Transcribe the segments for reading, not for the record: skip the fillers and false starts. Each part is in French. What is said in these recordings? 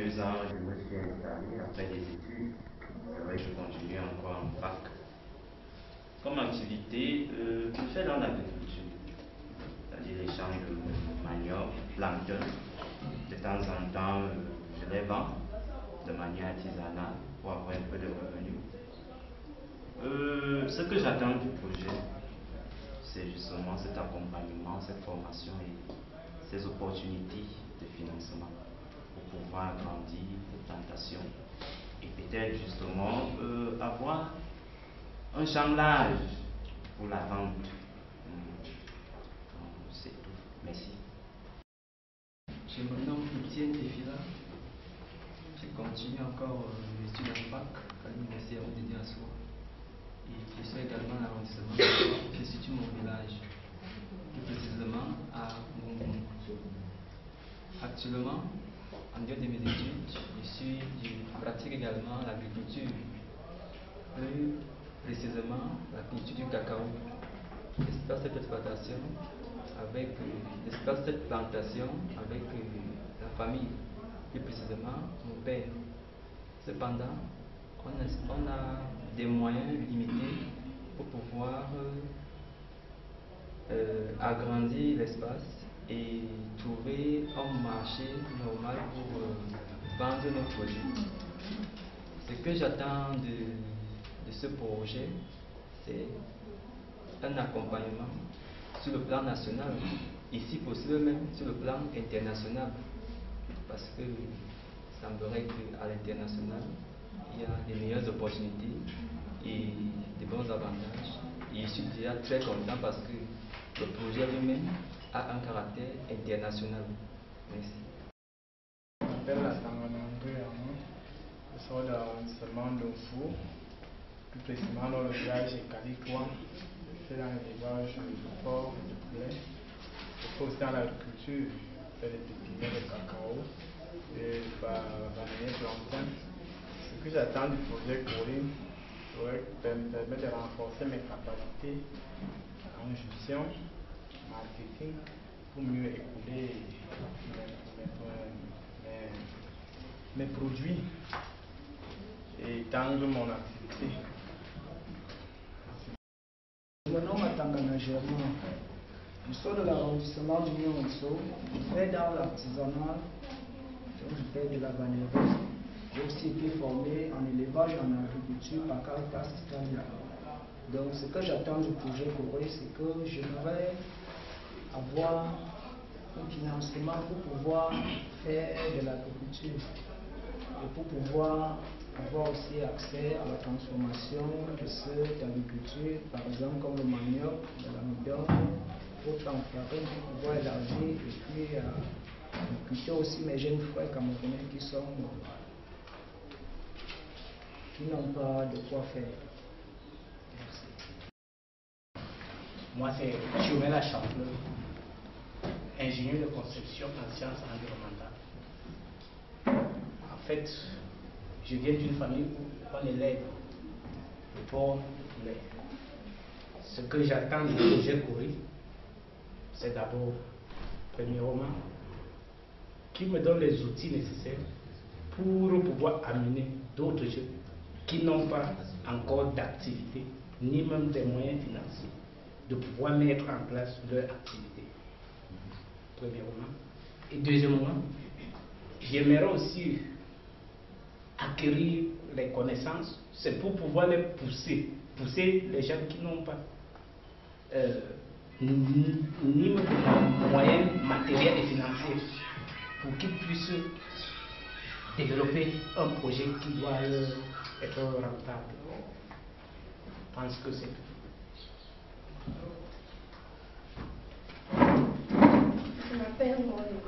2 ans, je me suis installé après des études. C'est vrai que je continue encore en fac. Comme activité, je fais dans l'agriculture, c'est-à-dire les champs de manioc, plancton. De temps en temps, je les vends de manière artisanale pour avoir un peu de revenus. Ce que j'attends du projet, c'est justement cet accompagnement, cette formation et ces opportunités de financement pour pouvoir agrandir les plantations et peut-être justement avoir un champ large pour la vente. C'est tout. Merci. Je me nomme Étienne Tefila. Je continue encore mes études en fac à l'université de Niassou. Et je suis également à l'arrondissement. Je situe mon village, plus précisément à Ngongon. Actuellement, en dehors de mes études, je pratique également l'agriculture. Plus précisément, la culture du cacao. J'espère cette exploitation cette plantation avec la famille, plus précisément mon père. Cependant, on a des moyens limités pour pouvoir agrandir l'espace et trouver un marché normal pour vendre nos produits. Ce que j'attends de ce projet, c'est un accompagnement sur le plan national et si possible même sur le plan international, parce que il semblerait qu'à l'international il y a des meilleures opportunités et des bons avantages, et je suis déjà très content parce que le projet lui-même a un caractère international. Merci. Je m'appelle Tanganandou Yamou, je sors de l'arrondissement d'Oufou, plus précisément dans le village de Kalikoua. Je fais dans l'élevage de porc et de poulet. Je fais aussi dans l'agriculture, je fais des pépinières de cacao, des bananiers plantains. Ce que j'attends du projet Cori, c'est me permettre de renforcer mes capacités en gestion, marketing, pour mieux écouler mes produits et étendre mon activité. Mon nom est Tangana Germain. Je sors de l'arrondissement du Nyonso. Je fais dans l'artisanat, donc je fais de la vannerie. J'ai aussi été formé en élevage et en agriculture par Caritas Italia. Donc ce que j'attends du projet Corée, c'est que j'aimerais avoir un financement pour pouvoir faire de l'agriculture et pour pouvoir avoir aussi accès à la transformation de cette agriculture, par exemple comme le manioc, de l'amidon, autre en farine, pour pouvoir élargir et puis cultiver aussi mes jeunes frères camerounais qui n'ont pas de quoi faire. Merci. Moi, c'est Chumela Champleur, ingénieur de construction en sciences environnementales. En fait, je viens d'une famille où on élève le porc, le poulet. Ce que j'attends du projet Cori, c'est d'abord, premièrement, qu'il me donne les outils nécessaires pour pouvoir amener d'autres jeunes qui n'ont pas encore d'activité, ni même des moyens financiers, de pouvoir mettre en place leur activité. Premièrement. Et deuxièmement, j'aimerais aussi acquérir les connaissances, c'est pour pouvoir les pousser les gens qui n'ont pas ni moyens matériels et financiers pour qu'ils puissent développer un projet qui doit être rentable. Je pense que c'est tout. Je m'appelle Mono.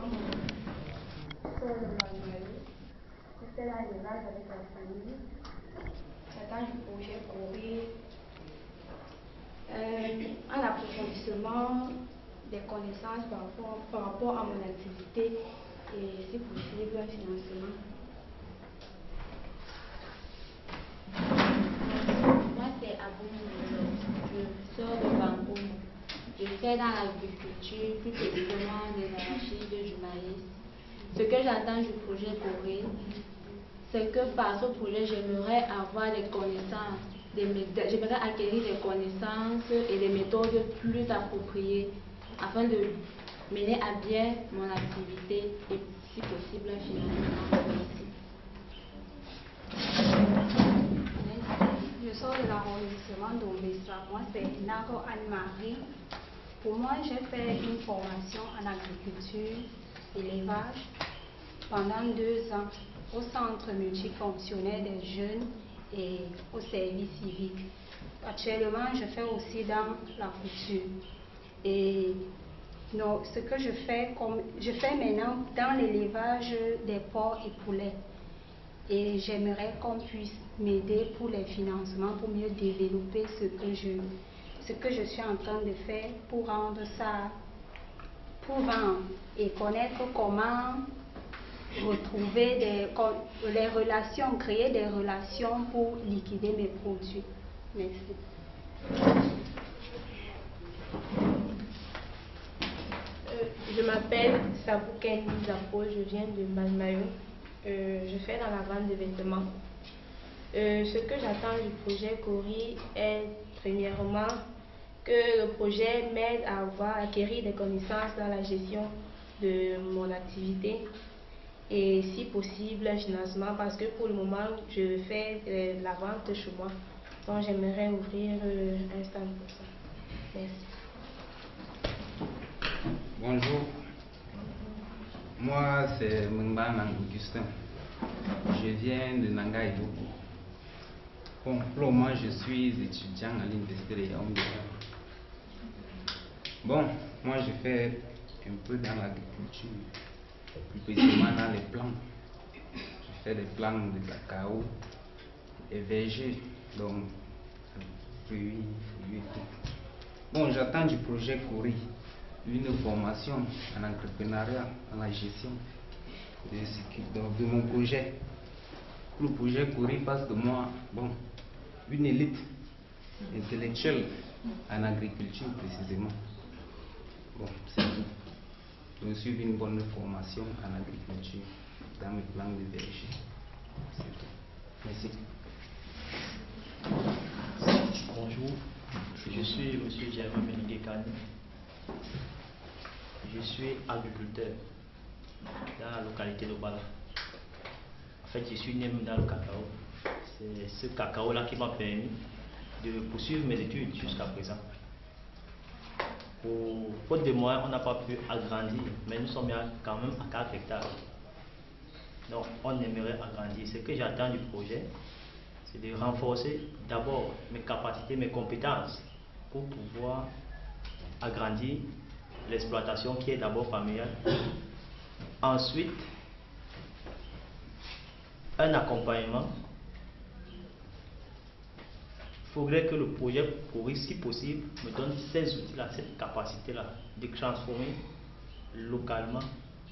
Je fais la l'élevage avec la famille. J'attends du projet Corée un approfondissement des connaissances par rapport à mon activité et si possible un financement. Moi c'est Aboum, je sors de Bambou. Je fais dans l'agriculture, plus précisément de l'arachide, du maïs. ce que j'attends du projet Corée, c'est que par ce projet, j'aimerais avoir des connaissances, j'aimerais acquérir des connaissances et des méthodes plus appropriées afin de mener à bien mon activité et, si possible, finalement. Je sors de l'arrondissement d'Ombessa. Moi, c'est Naro Anne-Marie. Pour moi, j'ai fait une formation en agriculture, élevage pendant 2 ans au centre multifonctionnel des jeunes et au service civique. Actuellement, je fais aussi dans la couture. Et non, ce que je fais maintenant dans l'élevage des porcs et poulets. Et j'aimerais qu'on puisse m'aider pour les financements, pour mieux développer ce que je suis en train de faire pour rendre ça, et connaître comment retrouver les relations, créer des relations pour liquider mes produits. Merci. Je m'appelle Sabouken Zapo, je viens de Malmayo. Je fais dans la vente de vêtements. Ce que j'attends du projet Cori est premièrement que le projet m'aide à acquérir des connaissances dans la gestion de mon activité et si possible un financement parce que pour le moment je fais la vente chez moi. Donc j'aimerais ouvrir un stand pour ça. Merci. Bonjour, moi c'est Mungban Augustin, je viens de Nanga Idogo. Bon, pour le moment je suis étudiant à l'université de Yaoundé. Bon, moi je fais un peu dans l'agriculture, plus précisément dans les plantes. Je fais des plantes de cacao et vergers, donc fruits et tout. Bon, j'attends du projet Cori une formation en entrepreneuriat, en la gestion de mon projet. Le projet Cori passe de moi, bon, une élite intellectuelle en agriculture précisément. Bon, c'est tout. Je suis une bonne formation en agriculture dans mes plans de verger. C'est tout. Merci. Bonjour, je suis M. Germain Beniguekane. Je suis agriculteur dans la localité de Bala. En fait, je suis né dans le cacao. C'est ce cacao-là qui m'a permis de poursuivre mes études jusqu'à présent. Pour faute de moyens, on n'a pas pu agrandir, mais nous sommes quand même à 4 hectares. Donc, on aimerait agrandir. Ce que j'attends du projet, c'est de renforcer d'abord mes capacités, mes compétences pour pouvoir agrandir l'exploitation qui est d'abord familiale. Ensuite, un accompagnement. Il faudrait que le projet pourrait, si possible, me donne ces outils-là, cette capacité-là de transformer localement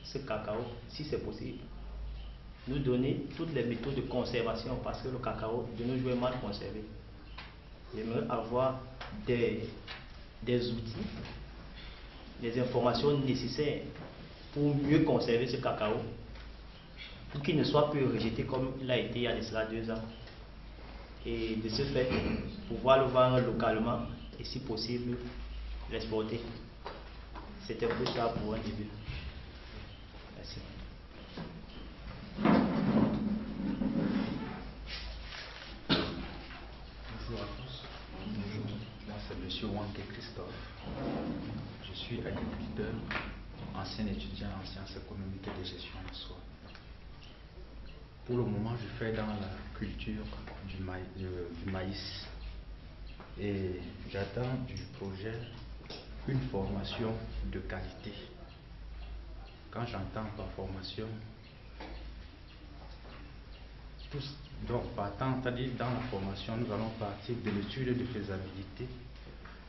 ce cacao, si c'est possible. Nous donner toutes les méthodes de conservation parce que le cacao de nos jours est mal conservé. J'aimerais avoir des outils, des informations nécessaires pour mieux conserver ce cacao, pour qu'il ne soit plus rejeté comme il a été il y a de cela 2 ans. Et de ce fait, pouvoir le vendre localement et si possible l'exporter. C'était un peu ça pour un début. Merci. Bonjour à tous. Bonjour. Moi c'est M. Wanké Christophe. Je suis agriculteur, ancien étudiant en sciences économiques et de gestion en soi. Pour le moment, je fais dans la culture du maïs et j'attends du projet une formation de qualité. Quand j'entends par formation, donc partant, c'est-à-dire dans la formation, nous allons partir de l'étude de faisabilité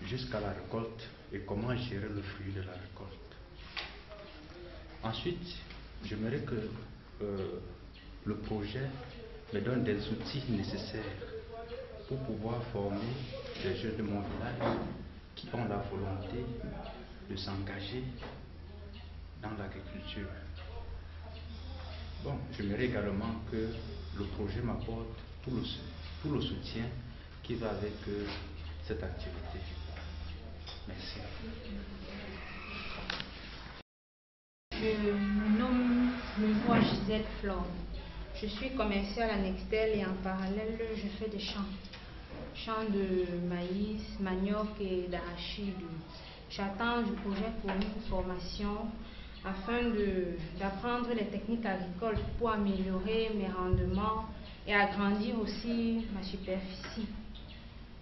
jusqu'à la récolte et comment gérer le fruit de la récolte. Ensuite, j'aimerais que le projet me donne des outils nécessaires pour pouvoir former les jeunes de mon village qui ont la volonté de s'engager dans l'agriculture. Bon, j'aimerais également que le projet m'apporte tout le soutien qui va avec cette activité. Merci. Je me nomme Leroy Gisèle Flore. Je suis commerciale à Nextel et en parallèle, je fais des champs. Champs de maïs, manioc et d'arachide. J'attends du projet pour une formation afin d'apprendre les techniques agricoles pour améliorer mes rendements et agrandir aussi ma superficie.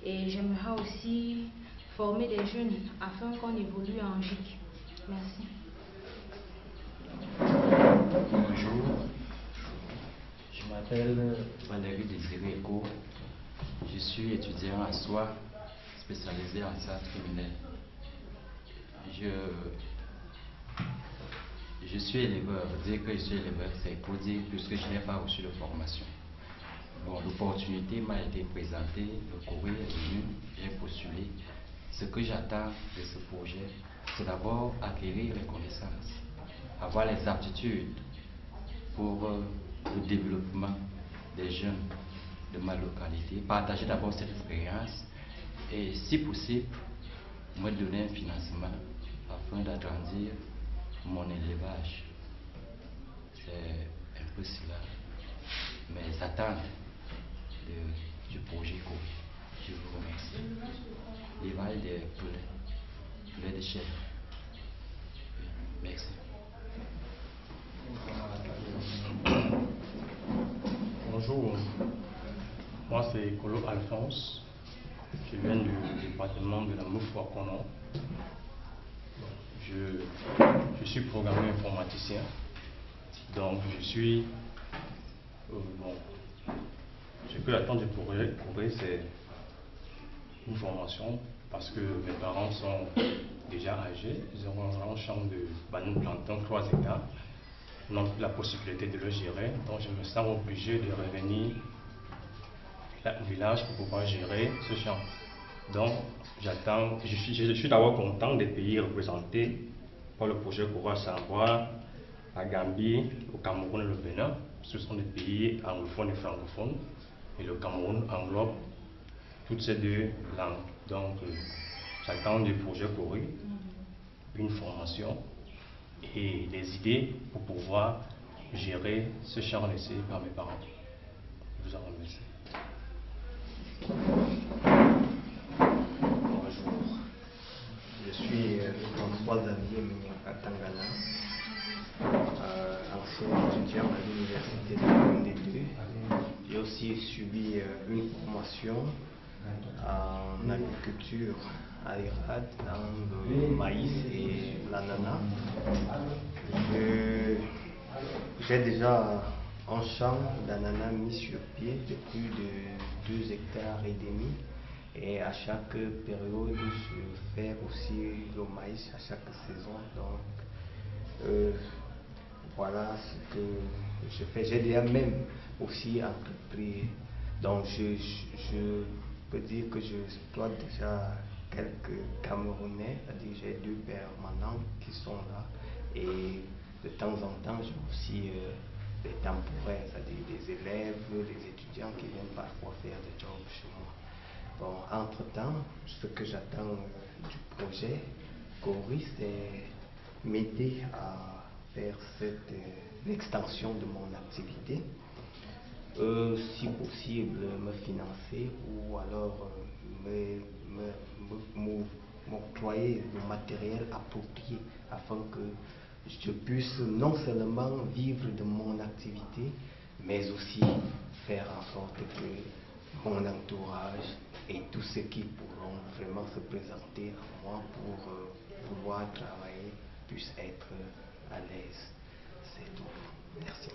Et j'aimerais aussi former des jeunes afin qu'on évolue en GIC. Merci. Bonjour, je m'appelle Valérie Désiré Eco. Je suis étudiant à SOA, spécialisé en sciences criminelles. Je suis éleveur. Dire que je suis éleveur, c'est pour dire puisque je n'ai pas reçu de formation. Bon, l'opportunité m'a été présentée, le courrier est venu, j'ai postulé. Ce que j'attends de ce projet, c'est d'abord acquérir les connaissances, avoir les aptitudes pour le développement des jeunes de ma localité, partager d'abord cette expérience et, si possible, me donner un financement afin d'agrandir mon élevage. C'est un peu cela mes attentes du projet CORI. Je vous remercie. L'élevage des poulets de chèvre. Merci. Bonjour, moi c'est Colo Alphonse, je viens du département de la Moufouakono. Je suis programmeur informaticien, donc ce que j'attends du projet, c'est une formation parce que mes parents sont déjà âgés, ils ont un champ de banane plantain 3 hectares. N'ont plus la possibilité de le gérer, donc je me sens obligé de revenir au village pour pouvoir gérer ce champ. Donc je suis d'abord content des pays représentés par le projet CORI, à savoir la Gambie, le Cameroun et le Bénin. Ce sont des pays anglophones et francophones, et le Cameroun englobe toutes ces deux langues. Donc j'attends du projet CORI une formation et des idées pour pouvoir gérer ce champ laissé par mes parents. Je vous en remercie. Bonjour, je suis François Xavier Katangana, ancien étudiant à l'université de Yaoundé 2. J'ai aussi subi une formation en agriculture à l'IRAD dans le maïs et l'ananas. J'ai déjà un champ d'ananas mis sur pied de plus de 2,5 hectares. Et à chaque période, je fais aussi le maïs à chaque saison. Donc, voilà ce que je fais. J'ai déjà même aussi entrepris. Donc, je peux dire que je exploite déjà quelques Camerounais, c'est-à-dire j'ai 2 permanents qui sont là. Et de temps en temps, j'ai aussi des temporaires, c'est-à-dire des élèves, des étudiants qui viennent parfois faire des jobs chez moi. Bon, entre-temps, ce que j'attends du projet CORI, c'est m'aider à faire l'extension de mon activité, si possible me financer ou alors m'octroyer le matériel approprié afin que je puisse non seulement vivre de mon activité, mais aussi faire en sorte que mon entourage et tous ceux qui pourront vraiment se présenter à moi pour pouvoir travailler puissent être à l'aise. C'est tout. Merci.